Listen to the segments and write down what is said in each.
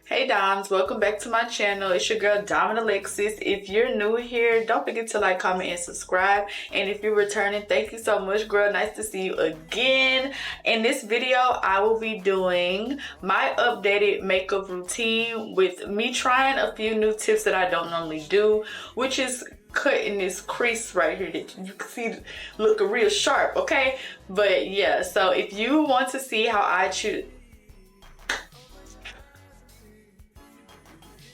Hey Doms, welcome back to my channel. It's your girl Diamond Alexis. If you're new here, don't forget to like, comment, and subscribe. And if you're returning, thank you so much, girl. Nice to see you again. In this video, I will be doing my updated makeup routine with me trying a few new tips that I don't normally do, which is cutting this crease right here that you can see looking real sharp, okay? But yeah, so if you want to see how I choose,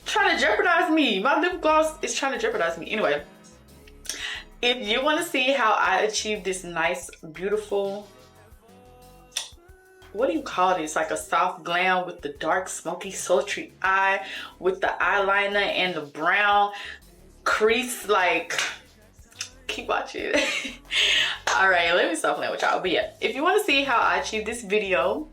trying to jeopardize me. My lip gloss is trying to jeopardize me. Anyway, if you want to see how I achieve this nice, beautiful, what do you call this? Like a soft glam with the dark, smoky, sultry eye, with the eyeliner and the brown crease, like, keep watching. All right, let me stop playing with y'all. But yeah, if you want to see how I achieve this video,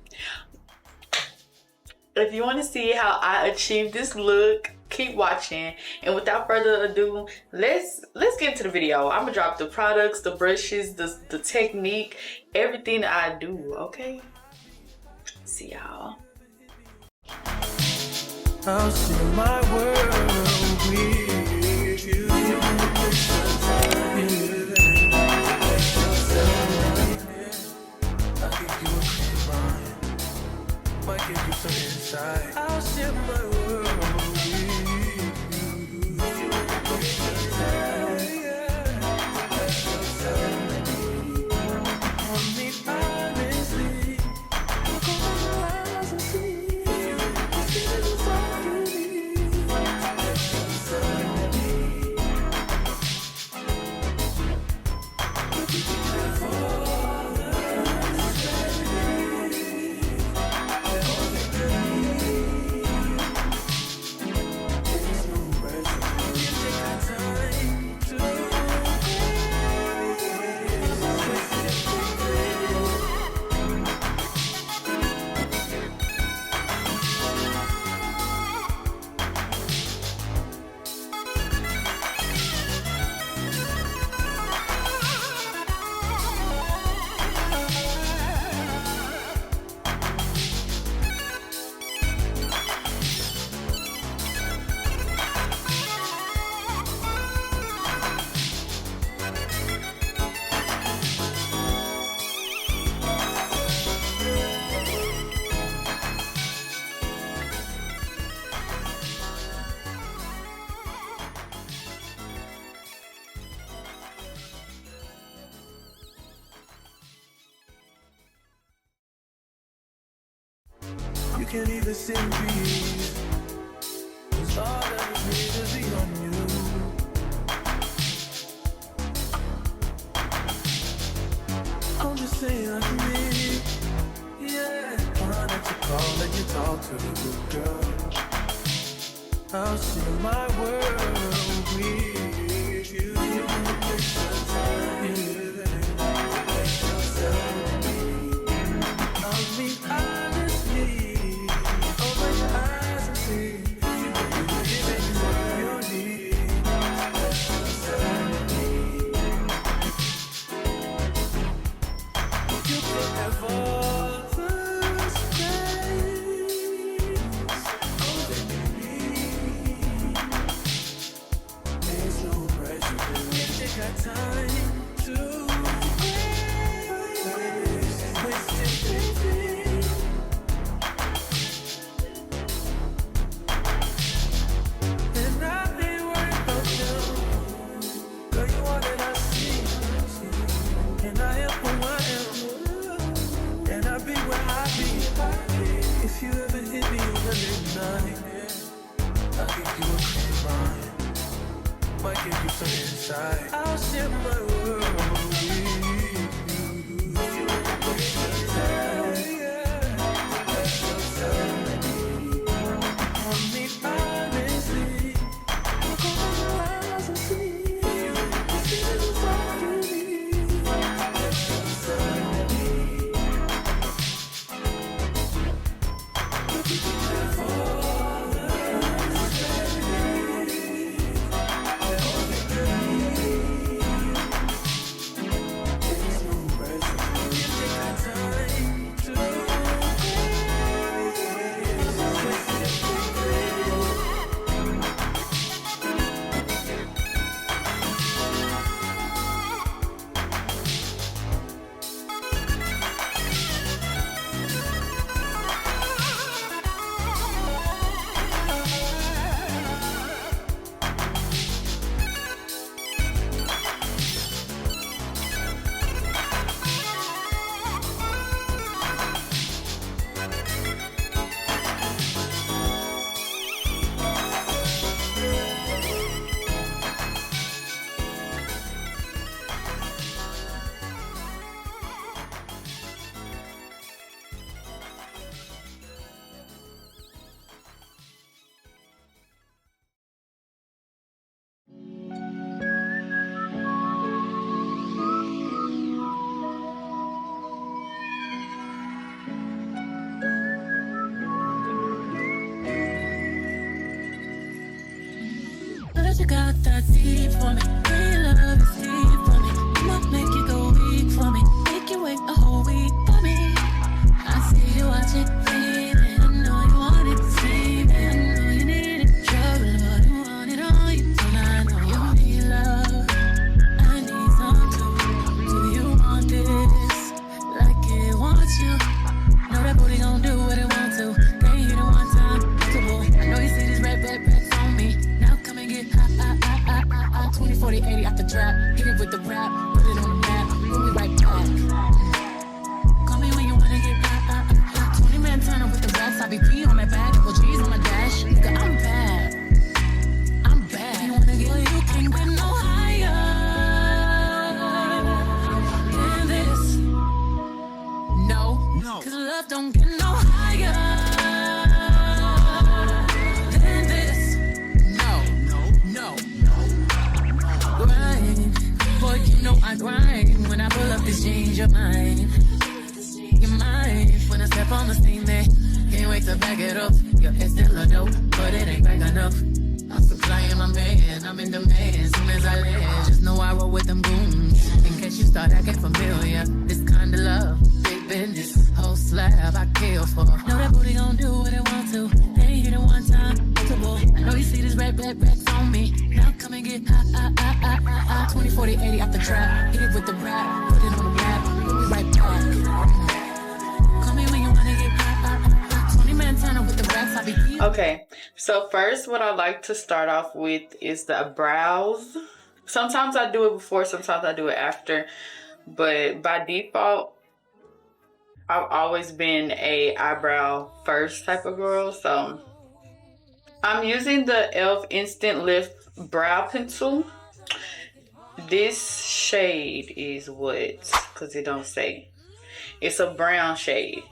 if you want to see how I achieve this look, keep watching. And without further ado, let's get into the video. I'm gonna drop the products, the brushes, the technique, everything that I do, okay? See y'all. I'll see my world with you. I'll share my world with you. Hold me honestly. Look over your eyes and see. This is all you need. You can't even see me. Cause all that is need is be on you. I'm just saying like me. Yeah, fine that you call and you talk to the girl. I'll share my world with you. I'll be honestly. Open your eyes and see. Giving you what you need. You can have all the space. Oh, baby. There's no pressure. If you got time to waste it, baby. And I've been worried about you. Girl, you are that I see. And I am who I am. And I'll be where I be. If you ever hit me on the midnight, I'll give you a clear mind. Might give you some insight. I'll share my world with you. Hold me honestly. Look over your eyes and see. This is all you need. But you got that deep for me. Real love is deep for me. I'ma make you go weak for me. Make you wait a whole week for me. I see you watching, baby. I know you want it, baby. I know you need it, trouble, but you want it all. You don't I know you need love. I need some too. Do you want this? Like it wants you. Know that booty gon' do what it want to. Can't hit it one time, I know you see these red backpacks on me. Now come and get hot. 20, 40, 80 out the trap. Hit it with the rap, put it on the map. We'll be right back. Call me when you wanna get hot. 20 man turner with the racks. I be P on my back, double G's on my dash. Nigga, I'm bad. I'm bad. You wanna get, well, you can't get no higher than this. No, cause love don't get no higher than this. No. Grind, boy, you know I grind. When I pull up these jeans, you're mine. You're mine. When I step on the scene, they can't wait to back it up. Your head still a dope, but it ain't back enough. I'm supplying my man, I'm in demand. Soon as I land, just know I roll with them goons. In case you start acting familiar, this kind of love, big business, whole slab I kill for. Know that booty gon' do what it want to. They ain't hit it one time, multiple. I know you see this red racks on me. Now come and get hot. 20, 40, 80 out the trap. Hit it with the rap, put it on the map. We'll be right back. Call me when you wanna get hot. 20 man turner with the racks. I be. Okay, so first what I like to start off with is the brows. Sometimes I do it before, sometimes I do it after, but by default I've always been a eyebrow first type of girl. So I'm using the e.l.f. Instant Lift Brow Pencil. This shade is what? Because it don't say. It's a brown shade.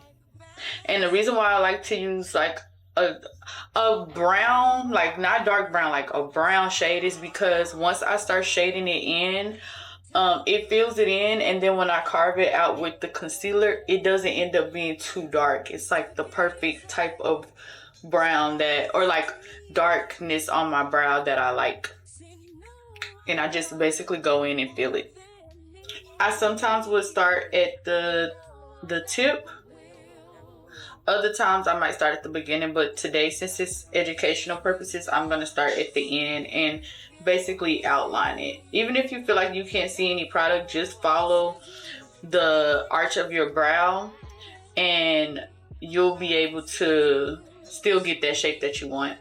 And the reason why I like to use like a brown, like not dark brown, like a brown shade is because once I start shading it in, it fills it in, and then when I carve it out with the concealer, it doesn't end up being too dark. It's like the perfect type of brown that, or like darkness on my brow that I like. And I just basically go in and fill it. I sometimes would start at the tip. Other times I might start at the beginning, but today, since it's educational purposes, I'm going to start at the end and basically outline it. Even if you feel like you can't see any product, just follow the arch of your brow and you'll be able to still get that shape that you want.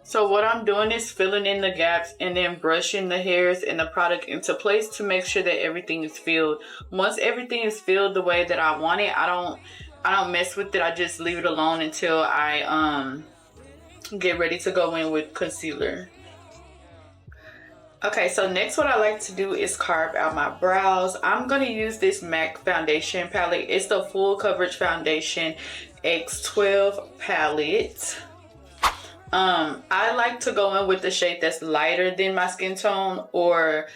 So what I'm doing is filling in the gaps and then brushing the hairs and the product into place to make sure that everything is filled. Once everything is filled the way that I want it, I don't mess with it. I just leave it alone until I get ready to go in with concealer. Okay, so next what I like to do is carve out my brows. I'm going to use this MAC foundation palette. It's the Full Coverage Foundation X12 palette. I like to go in with the shade that's lighter than my skin tone, or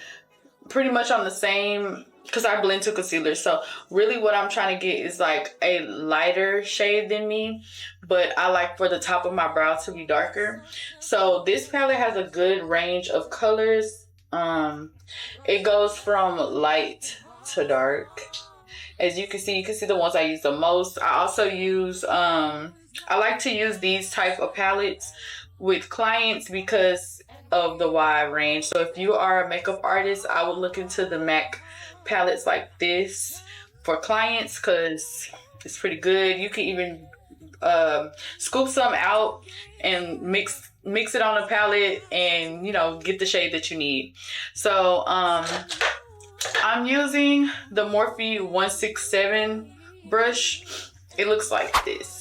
pretty much on the same, because I blend to concealer. So really what I'm trying to get is like a lighter shade than me, but I like for the top of my brow to be darker. So this palette has a good range of colors. It goes from light to dark. As you can see the ones I use the most. I also use I like to use these type of palettes with clients because of the wide range. So if you are a makeup artist, I would look into the MAC palettes like this for clients because it's pretty good. You can even scoop some out and mix it on a palette and, you know, get the shade that you need. So I'm using the Morphe 167 brush. It looks like this.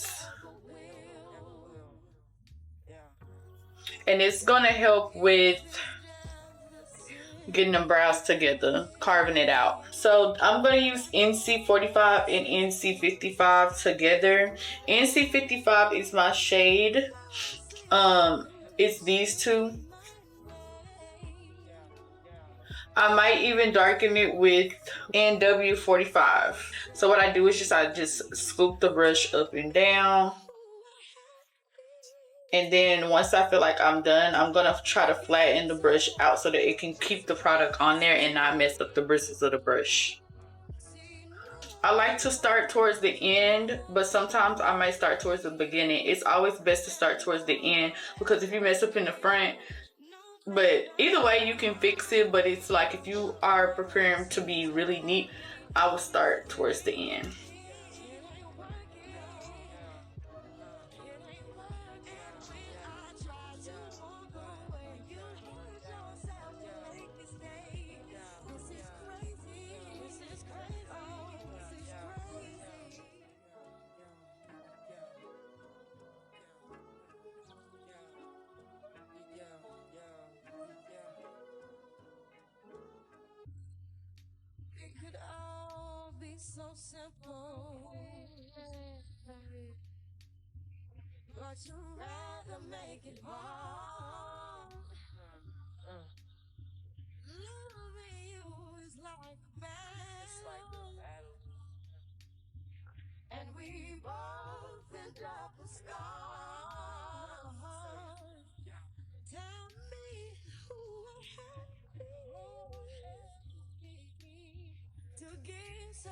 And it's gonna help with getting them brows together, carving it out. So I'm going to use NC45 and NC55 together. NC55 is my shade. It's these two. I might even darken it with NW45. So what I do is I just scoop the brush up and down. And then once I feel like I'm done, I'm going to try to flatten the brush out so that it can keep the product on there and not mess up the bristles of the brush. I like to start towards the end, but sometimes I might start towards the beginning. It's always best to start towards the end, because if you mess up in the front, but either way you can fix it. But it's like if you are preparing to be really neat, I will start towards the end. So simple, but you rather make it hard. Loving you is like a battle, and we both end up with scars. Tell me who would to give so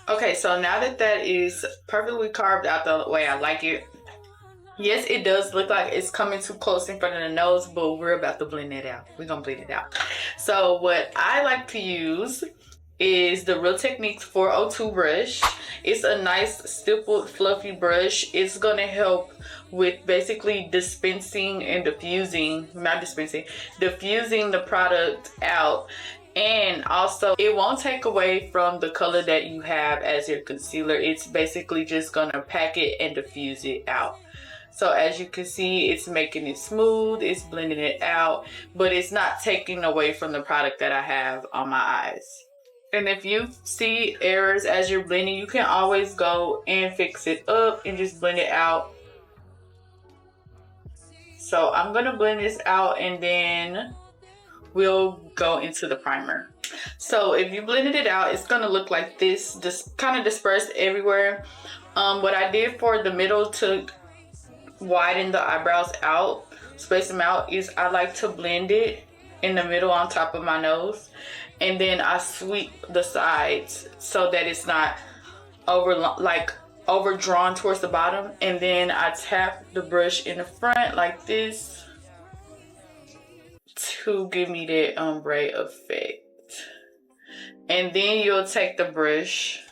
okay, so now that that is perfectly carved out the way I like it, yes, it does look like it's coming too close in front of the nose, but we're about to blend it out. We're gonna blend it out. So what I like to use is the Real Techniques 402 brush. It's a nice stippled fluffy brush. It's gonna help with basically dispensing and diffusing the product out. And also, it won't take away from the color that you have as your concealer. It's basically just gonna pack it and diffuse it out. So as you can see, it's making it smooth, it's blending it out, but it's not taking away from the product that I have on my eyes. And if you see errors as you're blending, you can always go and fix it up and just blend it out. So I'm gonna blend this out and then we'll go into the primer. So if you blended it out, it's gonna look like this, just kind of dispersed everywhere. What I did for the middle to widen the eyebrows out, space them out, is I like to blend it in the middle on top of my nose, and then I sweep the sides so that it's not overdrawn towards the bottom, and then I tap the brush in the front like this to give me that ombre effect. And then you'll take the brush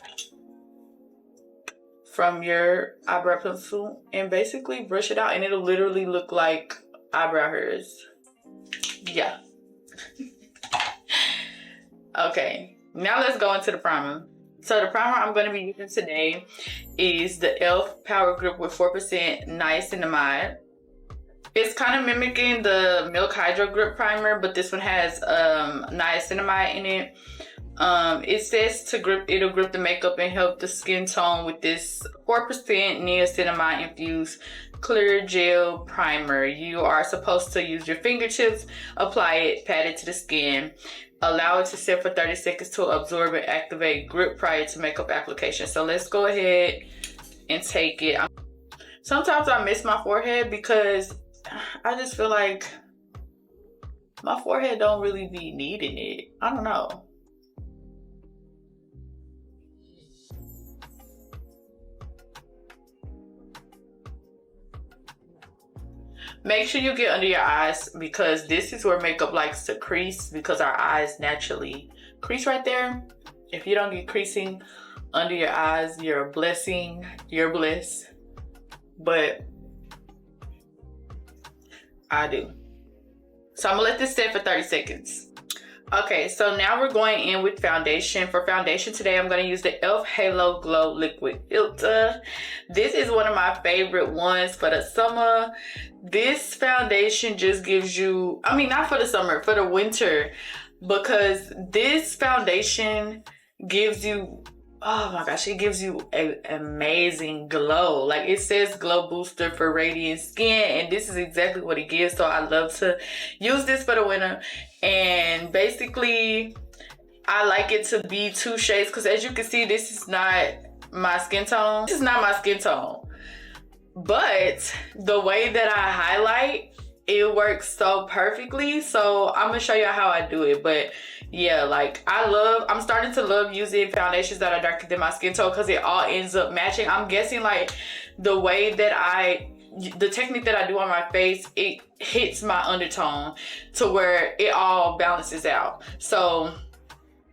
from your eyebrow pencil and basically brush it out, and it'll literally look like eyebrow hairs. Yeah. Okay, now let's go into the primer. So the primer I'm going to be using today is the e.l.f. Power Grip with 4% niacinamide. It's kind of mimicking the Milk Hydro Grip Primer, but this one has niacinamide in it. It says it'll grip the makeup and help the skin tone with this 4% niacinamide infused clear gel primer. You are supposed to use your fingertips, apply it, pat it to the skin, allow it to sit for 30 seconds to absorb and activate grip prior to makeup application. So let's go ahead and take it. Sometimes I miss my forehead because I just feel like my forehead don't really be needing it. I don't know. Make sure you get under your eyes, because this is where makeup likes to crease, because our eyes naturally crease right there. If you don't get creasing under your eyes, you're a blessing. You're blessed. But I do. So I'm gonna let this sit for 30 seconds. Okay, so now we're going in with foundation. For foundation today, I'm going to use the e.l.f. Halo Glow Liquid Ulta. This is one of my favorite ones for the summer. This foundation just gives you, I mean, not for the summer, for the winter, because this foundation gives you, oh my gosh, it gives you an amazing glow. Like it says glow booster for radiant skin, and this is exactly what it gives. So I love to use this for the winter. And basically I like it to be 2 shades, because as you can see, this is not my skin tone. This is not my skin tone, but the way that I highlight, it works so perfectly. So I'm gonna show you how I do it. But yeah, like I'm starting to love using foundations that are darker than my skin tone, because it all ends up matching. I'm guessing like the way that the technique that I do on my face, it hits my undertone to where it all balances out. So,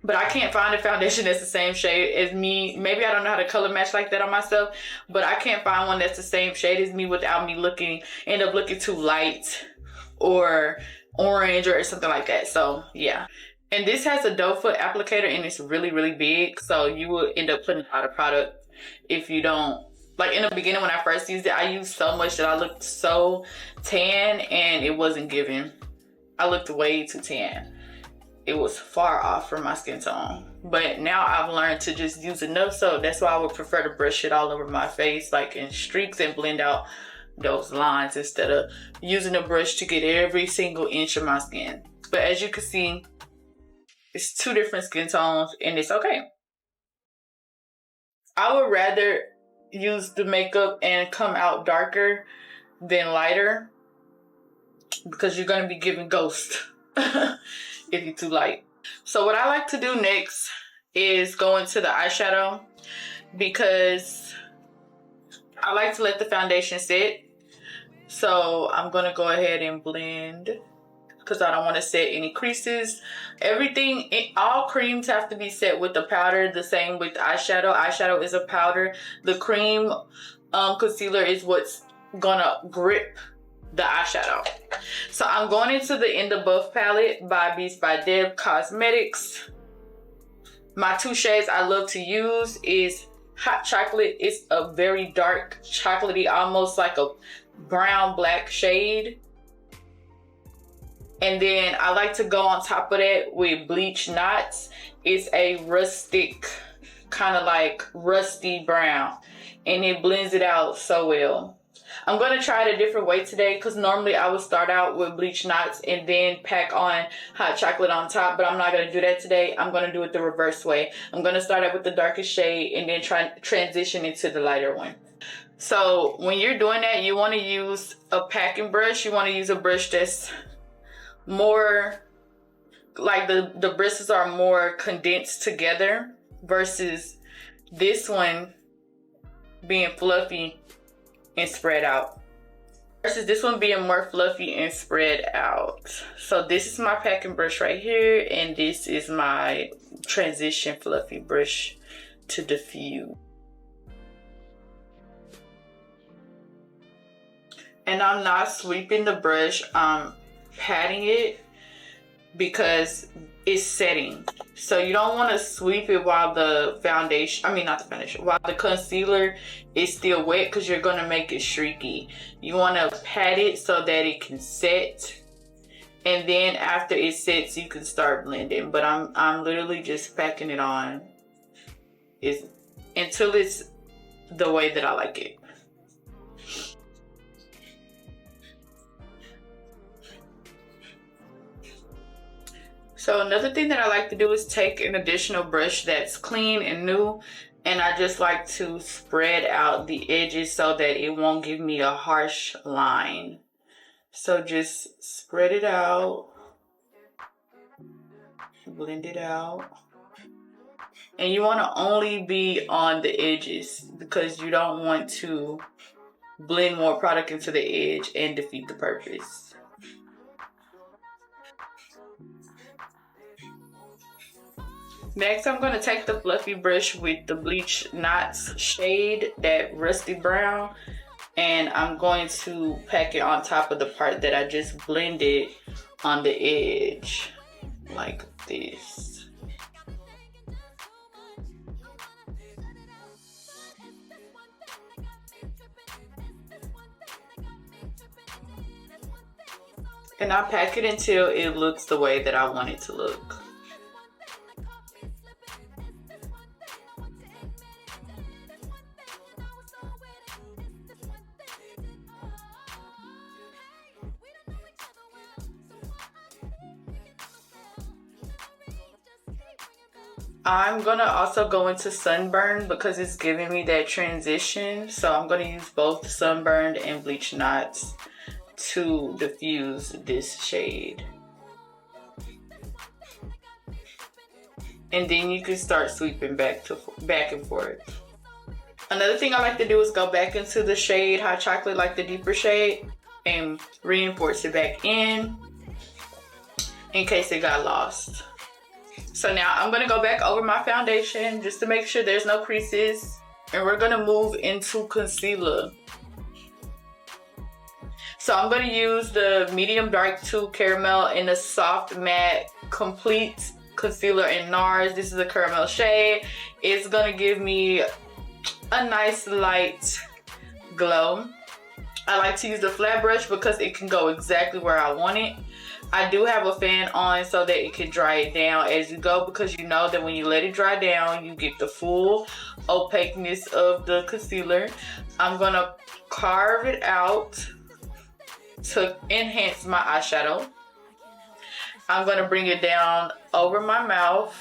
but I can't find a foundation that's the same shade as me. Maybe I don't know how to color match like that on myself, but I can't find one that's the same shade as me without me end up looking too light or orange or something like that. So yeah. And this has a doe foot applicator, and it's really, really big. So you will end up putting a lot of product if you don't. Like in the beginning when I first used it, I used so much that I looked so tan, and it wasn't giving. I looked way too tan. It was far off from my skin tone. But now I've learned to just use enough, so that's why I would prefer to brush it all over my face, like in streaks, and blend out those lines instead of using a brush to get every single inch of my skin. But as you can see, it's 2 different skin tones, and it's okay. I would rather use the makeup and come out darker than lighter, because you're going to be giving ghost if you're too light. So what I like to do next is go into the eyeshadow, because I like to let the foundation sit. So I'm going to go ahead and blend, because I don't want to set any creases. All creams have to be set with the powder. The same with eyeshadow. Eyeshadow is a powder. The cream concealer is what's gonna grip the eyeshadow. So I'm going into the In the Buff palette by Beats by Deb Cosmetics. My 2 shades I love to use is Hot Chocolate. It's a very dark chocolatey, almost like a brown black shade. And then I like to go on top of that with Bleach Knots. It's a rustic, kind of like rusty brown, and it blends it out so well. I'm going to try it a different way today, because normally I would start out with Bleach Knots and then pack on Hot Chocolate on top, but I'm not going to do that today. I'm going to do it the reverse way. I'm going to start out with the darkest shade and then transition into the lighter one. So when you're doing that, you want to use a packing brush. You want to use a brush that's more like the bristles are more condensed together, versus this one being fluffy and spread out. Versus this one being more fluffy and spread out. So this is my packing brush right here, and this is my transition fluffy brush to diffuse. And I'm not sweeping the brush. I'm patting it, because it's setting. So you don't want to sweep it while the while the concealer is still wet, because you're going to make it streaky. You want to pat it so that it can set, and then after it sets you can start blending. But I'm literally just packing it on until it's the way that I like it. So another thing that I like to do is take an additional brush that's clean and new, and I just like to spread out the edges so that it won't give me a harsh line. So just spread it out, blend it out. And you want to only be on the edges, because you don't want to blend more product into the edge and defeat the purpose. Next, I'm going to take the fluffy brush with the Bleach Knots shade, that rusty brown, and I'm going to pack it on top of the part that I just blended on the edge, like this. And I pack it until it looks the way that I want it to look. I'm gonna also go into sunburn because it's giving me that transition. So I'm gonna use both sunburned and bleach knots to diffuse this shade. And then you can start sweeping back and forth. Another thing I like to do is go back into the shade Hot Chocolate, like the deeper shade, and reinforce it back in case it got lost. So now I'm gonna go back over my foundation just to make sure there's no creases, and we're gonna move into concealer. So I'm gonna use the medium dark 2 caramel in a soft matte complete concealer in NARS. This is a caramel shade. It's gonna give me a nice light glow. I like to use the flat brush because it can go exactly where I want it. I do have a fan on so that it can dry it down as you go, because you know that when you let it dry down, you get the full opaqueness of the concealer. I'm gonna carve it out to enhance my eyeshadow. I'm gonna bring it down over my mouth,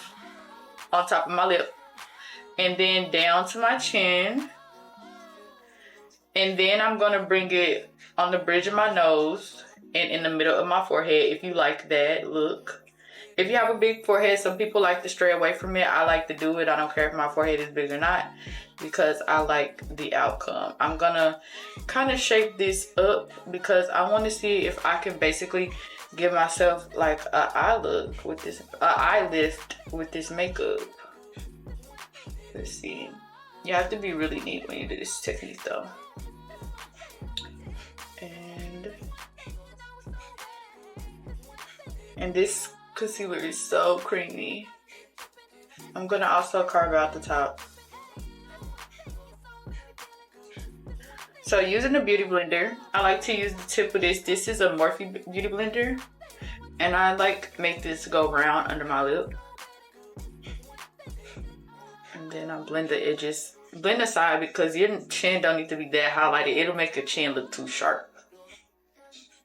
on top of my lip, and then down to my chin. And then I'm gonna bring it on the bridge of my nose and in the middle of my forehead, if you like that look. If you have a big forehead, some people like to stray away from it. I like to do it. I don't care if my forehead is big or not, because I like the outcome. I'm gonna kind of shape this up because I want to see if I can basically give myself like an eye look with this, eye lift with this makeup. Let's see. You have to be really neat when you do this technique though. And this concealer is so creamy. I'm gonna also carve out the top. So using the beauty blender, I like to use the tip of this. This is a Morphe beauty blender, and I like make this go round under my lip. And then I blend the edges, blend the side, because your chin don't need to be that highlighted. It'll make your chin look too sharp.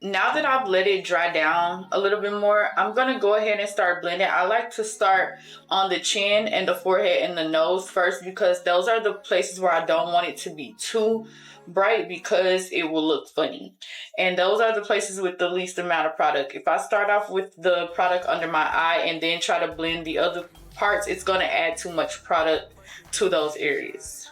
Now that I've let it dry down a little bit more, I'm gonna go ahead and start blending. I like to start on the chin and the forehead and the nose first, because those are the places where I don't want it to be too bright, because it will look funny. And those are the places with the least amount of product. If I start off with the product under my eye and then try to blend the other parts, it's gonna add too much product to those areas.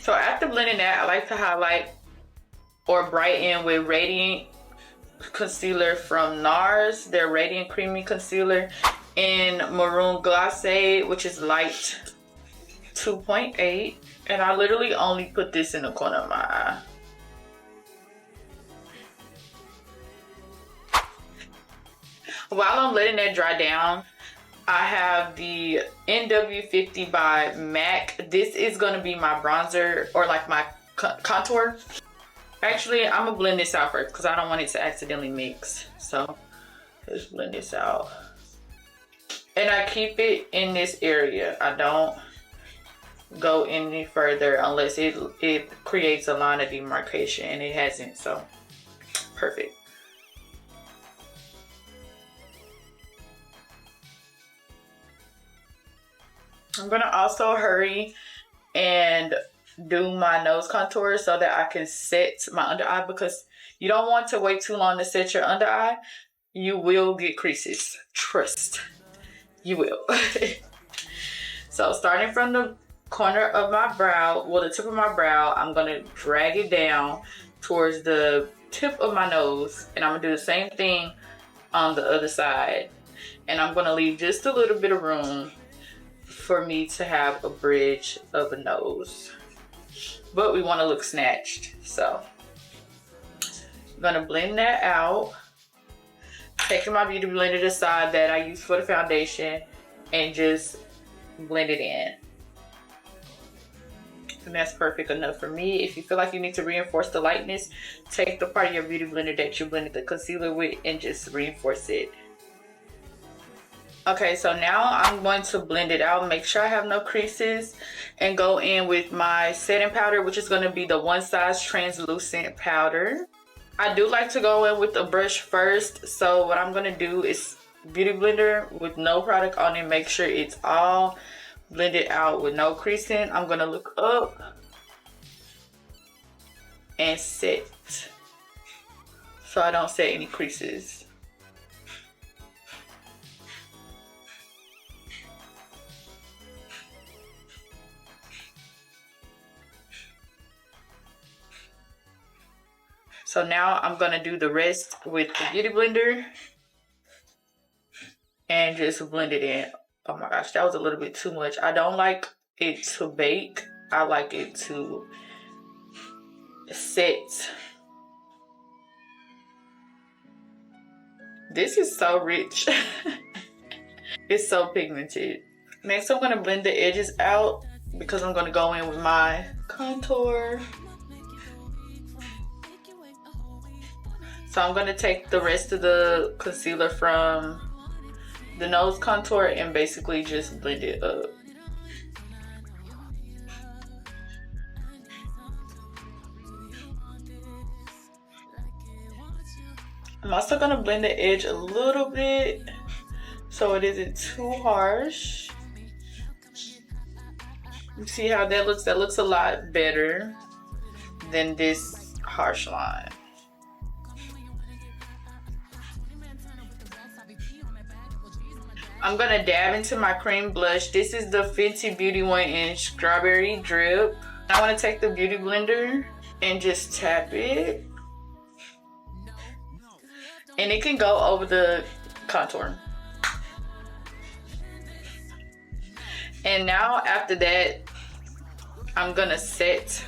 So after blending that, I like to highlight or brighten with Radiant Concealer from NARS. Their Radiant Creamy Concealer in Maroon Glacé, which is light 2.8. And I literally only put this in the corner of my eye. While I'm letting that dry down, I have the NW50 by MAC. This is going to be my bronzer, or like my contour. Actually, I'm going to blend this out first because I don't want it to accidentally mix. So let's blend this out. And I keep it in this area. I don't go any further unless it creates a line of demarcation, and it hasn't, so perfect. I'm gonna also hurry and do my nose contour so that I can set my under eye, because you don't want to wait too long to set your under eye. You will get creases. Trust. You will. So starting from the corner of my brow, well, the tip of my brow, I'm gonna drag it down towards the tip of my nose, and I'm gonna do the same thing on the other side. And I'm gonna leave just a little bit of room for me to have a bridge of a nose, but we want to look snatched. So I'm gonna blend that out, taking my beauty blender to the side that I use for the foundation, and just blend it in. And that's perfect enough for me. If you feel like you need to reinforce the lightness, take the part of your beauty blender that you blended the concealer with and just reinforce it. Okay, so now I'm going to blend it out, make sure I have no creases, and go in with my setting powder, which is going to be the One Size translucent powder. I do like to go in with a brush first, so what I'm going to do is beauty blender with no product on it, make sure it's all blended out with no creasing. I'm going to look up and set so I don't set any creases. So now I'm gonna do the rest with the beauty blender and just blend it in. Oh my gosh, that was a little bit too much. I don't like it to bake. I like it to set. This is so rich. It's so pigmented. Next, I'm gonna blend the edges out because I'm gonna go in with my contour. So I'm going to take the rest of the concealer from the nose contour and basically just blend it up. I'm also going to blend the edge a little bit so it isn't too harsh. You see how that looks? That looks a lot better than this harsh line. I'm gonna dab into my cream blush. This is the Fenty Beauty 1-inch Strawberry Drip. I wanna take the beauty blender and just tap it. And it can go over the contour. And now after that, I'm gonna set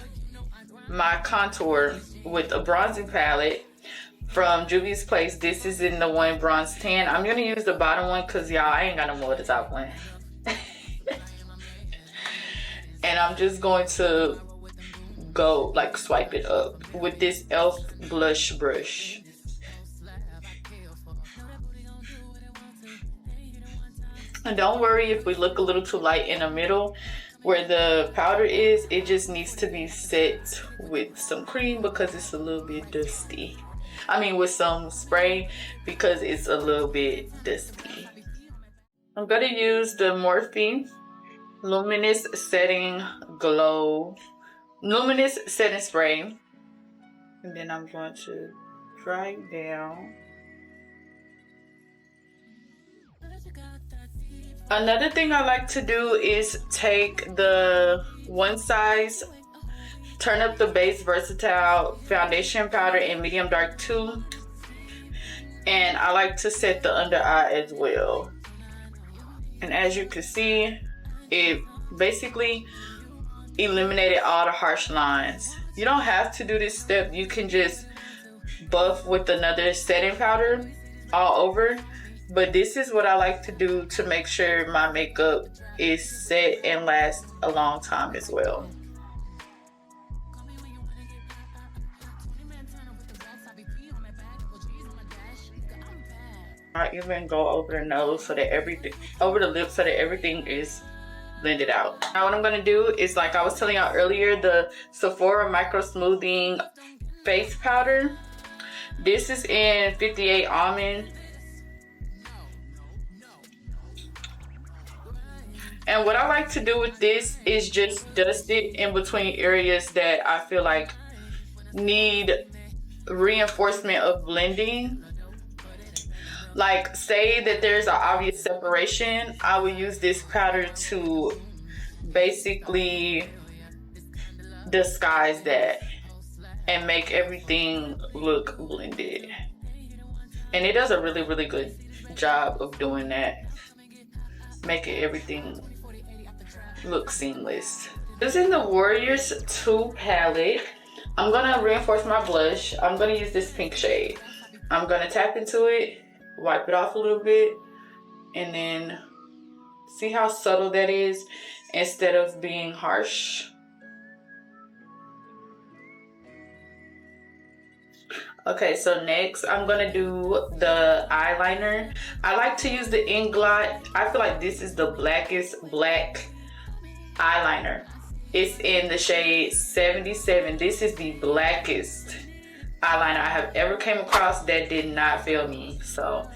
my contour with a bronzing palette from Juvia's Place. This is in the one bronze tan. I'm gonna use the bottom one because y'all, I ain't got no more of the top one. And I'm just going to go like swipe it up with this e.l.f. blush brush. And don't worry if we look a little too light in the middle where the powder is. It just needs to be set with some cream because it's a little bit dusty. I mean with some spray because it's a little bit dusty. I'm gonna use the Morphe Luminous Setting Spray. And then I'm going to dry it down. Another thing I like to do is take the One Size Turn Up the Base Versatile Foundation Powder in Medium Dark 2. And I like to set the under eye as well. And as you can see, it basically eliminated all the harsh lines. You don't have to do this step. You can just buff with another setting powder all over. But this is what I like to do to make sure my makeup is set and lasts a long time as well. I even go over the nose so that everything, over the lips so that everything is blended out. Now what I'm gonna do is, like I was telling y'all earlier, the Sephora Micro Smoothing Face Powder. This is in 58 Almond. And what I like to do with this is just dust it in between areas that I feel like need reinforcement of blending. Like say that there's an obvious separation, I will use this powder to basically disguise that. and make everything look blended. And it does a really, really good job of doing that, making everything look seamless. Using the Warriors 2 palette, I'm gonna reinforce my blush. I'm gonna use this pink shade. I'm gonna tap into it, wipe it off a little bit, and then see how subtle that is instead of being harsh. Okay, so next I'm gonna do the eyeliner. I like to use the Inglot. I feel like this is the blackest black eyeliner. It's in the shade 77. This is the blackest eyeliner I have ever came across that did not fail me. So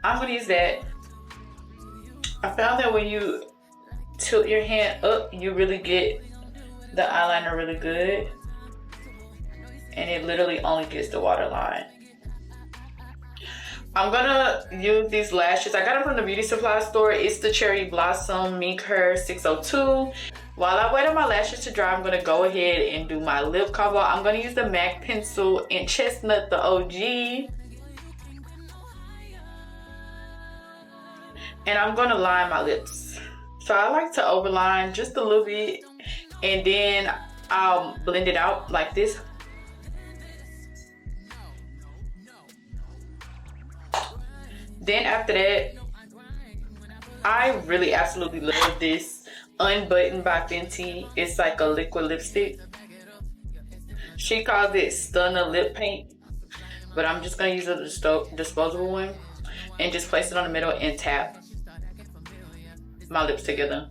I'm gonna use that. I found that when you tilt your hand up, you really get the eyeliner really good. And it literally only gets the waterline. I'm gonna use these lashes. I got them from the beauty supply store. It's the Cherry Blossom Mink Her 602. While I wait on my lashes to dry, I'm gonna go ahead and do my lip combo. I'm gonna use the MAC pencil in Chestnut, the OG. And I'm gonna line my lips. So I like to overline just a little bit, and then I'll blend it out like this. Then after that, I really absolutely love this Unbuttoned by Fenty. It's like a liquid lipstick. She calls it Stunner Lip Paint, but I'm just gonna use a disposable one and just place it on the middle and tap my lips together.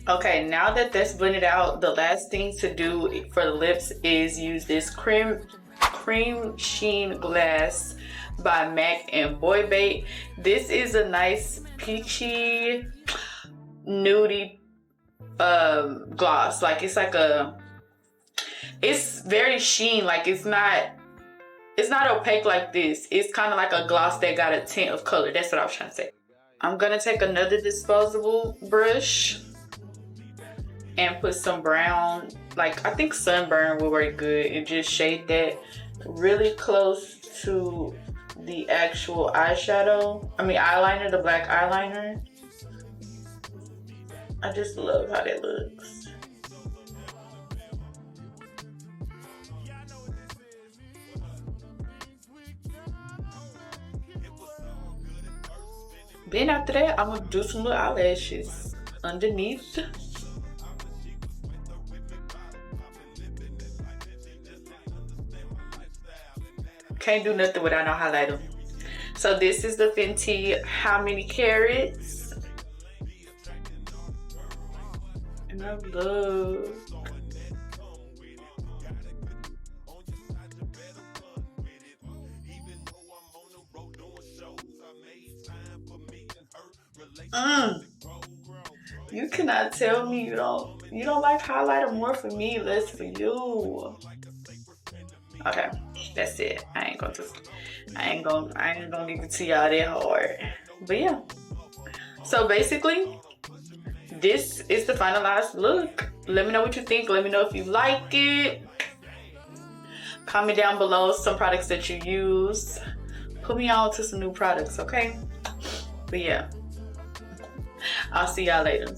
Okay, now that that's blended out, the last thing to do for the lips is use this cream sheen glass by MAC and Boy Bait. This is a nice peachy nudie gloss. Like it's very sheen. Like it's not opaque like this. It's kind of like a gloss that got a tint of color. That's what I was trying to say. I'm gonna take another disposable brush and put some brown, like I think Sunburn will work good, and just shade that really close to the actual eyeliner, the black eyeliner. I just love how that looks. Then after that, I'm gonna do some little eyelashes underneath. Can't do nothing without no highlighter. So this is the Fenty How Many Carats. And I love. You cannot tell me you don't like highlighter more for me, less for you. Okay, that's it. I ain't gonna give it to y'all that hard. But yeah. So basically, this is the finalized look. Let me know what you think. Let me know if you like it. Comment down below some products that you use. Put me on to some new products, okay? But yeah. I'll see y'all later.